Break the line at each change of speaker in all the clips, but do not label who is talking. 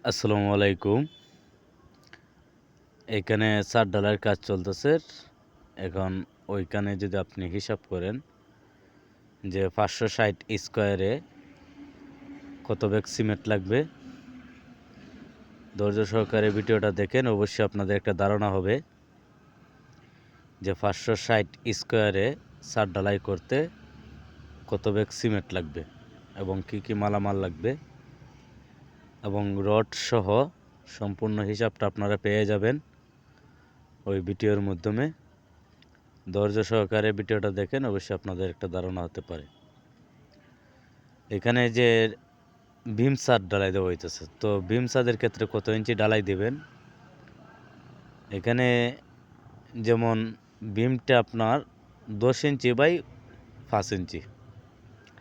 আসসালামু আলাইকুম। এখানে ছাদ ঢালাইয়ের কাজ চলতেছে। এখন ওইখানে যদি আপনি হিসাব করেন যে ৫৬০ স্কোয়ারে কত ব্যাগ সিমেন্ট লাগবে, ধৈর্য সহকারে ভিডিওটা দেখেন, অবশ্যই আপনাদের একটা ধারণা হবে যে ৫৬০ স্কোয়ারে ছাদ ঢালাই করতে কত ব্যাগ সিমেন্ট লাগবে এবং কি কি মালামাল লাগবে এবং রড সহ সম্পূর্ণ হিসাবটা আপনারা পেয়ে যাবেন ওই ভিডিওর মাধ্যমে। ধৈর্য সহকারে ভিডিওটা দেখেন, অবশ্যই আপনাদের একটা ধারণা হতে পারে। এখানে যে বিম ছাদ ঢালাই দেওয়া হইতেছে, তো বিম ছাদের ক্ষেত্রে কত ইঞ্চি ঢালাই দিবেন, এখানে যেমন বিমটা আপনার 10 ইঞ্চি বাই 5 ইঞ্চি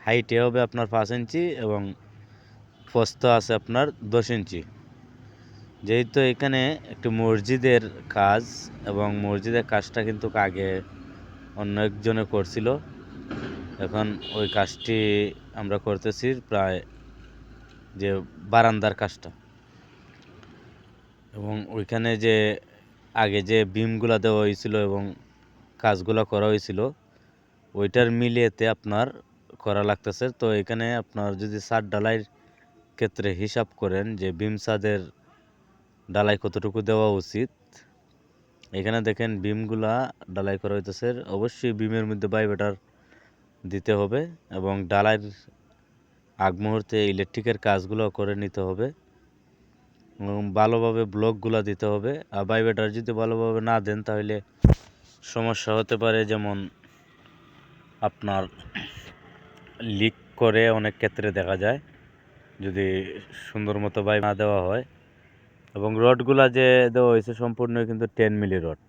হাইটে হবে আপনার 5 ইঞ্চি এবং প্রস্থ আছে আপনার 10 ইঞ্চি। যেহেতু এখানে একটি মসজিদের কাজ এবং মসজিদের কাজটা কিন্তু আগে অন্য একজনে করছিল, এখন ওই কাজটি আমরা করতেছি প্রায় যে বারান্দার কাজটা, এবং ওইখানে যে আগে যে বিমগুলা দেওয়া হয়েছিল এবং কাজগুলো করা হয়েছিল ওইটার মিলিয়েতে আপনার করা লাগতেছে। তো এখানে আপনার যদি ছাদ ঢালাইয়ের ক্ষেত্রে হিসাব করেন যে বিম ছাদের ঢালাই কতটুকু দেওয়া উচিত, এখানে দেখেন বিমগুলা ঢালাই করা হইতেছে। অবশ্যই বিমের মধ্যে বাইবেটার দিতে হবে এবং ঢালাইয়ের আগ মুহূর্তে ইলেকট্রিকের কাজগুলো করে নিতে হবে এবং ভালোভাবে ব্লকগুলো দিতে হবে। আর বাইবেটার যদি ভালোভাবে না দেন তাহলে সমস্যা হতে পারে, যেমন আপনার লিক করে অনেক ক্ষেত্রে দেখা যায় যদি সুন্দর মতো বাইব না দেওয়া হয়। এবং রডগুলা যে দেওয়া হয়েছে সম্পূর্ণ কিন্তু 10 মিলি রড,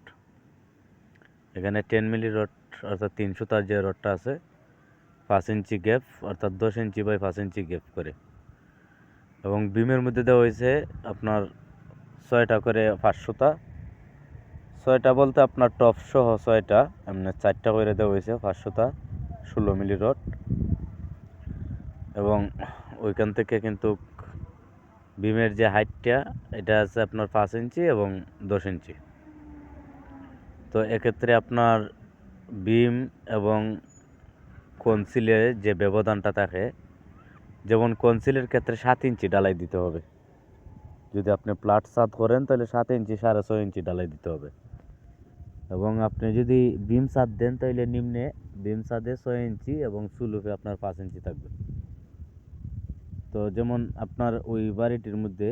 এখানে 10 মিলি রড অর্থাৎ 300 তার যে রডটা আছে 5 ইঞ্চি গ্যাপ অর্থাৎ 10 ইঞ্চি বাই 5 ইঞ্চি গ্যাপ করে, এবং বিমের মধ্যে দেওয়া হয়েছে আপনার 6টা করে 500টা, 6টা বলতে আপনার টপ সহ 6টা, এমনি 4টা করে দেওয়া হয়েছে 500টা 16 মিলি রড। এবং ওইখান থেকে কিন্তু বিমের যে হাইটটা এটা আছে আপনার 5 ইঞ্চি এবং 10 ইঞ্চি। তো এক্ষেত্রে আপনার বিম এবং কনসিলের যে ব্যবধানটা থাকে, যেমন কনসিলের ক্ষেত্রে 7 ইঞ্চি ঢালাই দিতে হবে, যদি আপনি প্লাট ছাদ করেন তাহলে 7 ইঞ্চি 6.5 ইঞ্চি ঢালাই দিতে হবে। এবং আপনি যদি বিম ছাদ দেন তাহলে নিম্নে বিম ছাদে 6 ইঞ্চি এবং সুলুপে আপনার 5 ইঞ্চি থাকবে। তো যেমন আপনার ওই বাড়িটির মধ্যে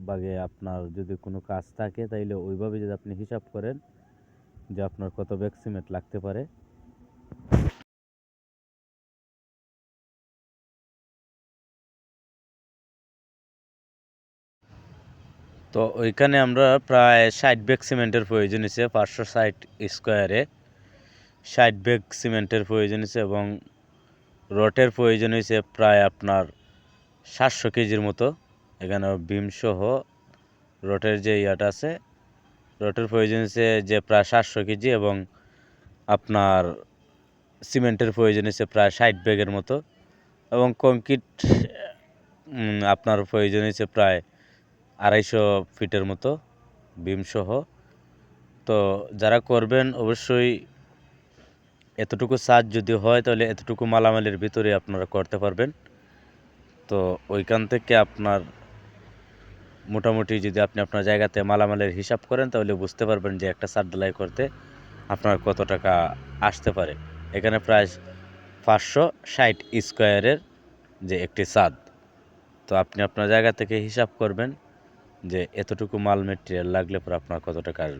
বাগে আপনার যদি কোনো কাজ থাকে তাইলে ওইভাবে যদি আপনি হিসাব করেন যে আপনার কত ব্যাগ সিমেন্ট লাগতে পারে। তো ওইখানে আমরা প্রায় 60 ব্যাগ সিমেন্টের প্রয়োজন হয়েছে, 560 স্কোয়ারে 60 ব্যাগ সিমেন্টের প্রয়োজন হয়েছে এবং রটের প্রয়োজন হয়েছে প্রায় আপনার 700 কেজির মতো। এখানে বিম সহ রটের যে ইয়াটা আছে, রটের প্রয়োজন হয়েছে যে প্রায় 700 কেজি এবং আপনার সিমেন্টের প্রয়োজন হয়েছে প্রায় 60 ব্যাগের মতো এবং কংক্রিট আপনার প্রয়োজন হয়েছে প্রায় 250 ফিটের মতো বিম সহ। তো যারা করবেন অবশ্যই এতটুকু ছাদ যদি হয় তাহলে এতটুকু মালামালের ভিতরে আপনারা করতে পারবেন। তো ওইখান থেকে আপনার মোটামুটি যদি আপনি আপনার জায়গাতে মালামালের হিসাব করেন তাহলে বুঝতে পারবেন যে একটা ছাদ ঢালাই করতে আপনার কত টাকা আসতে পারে। এখানে প্রায় 560 স্কোয়ারের যে একটি ছাদ, তো আপনি আপনার জায়গা থেকে হিসাব করবেন যে এতটুকু মাল মেটেরিয়াল লাগলে পরে আপনার কত টাকা আসবে।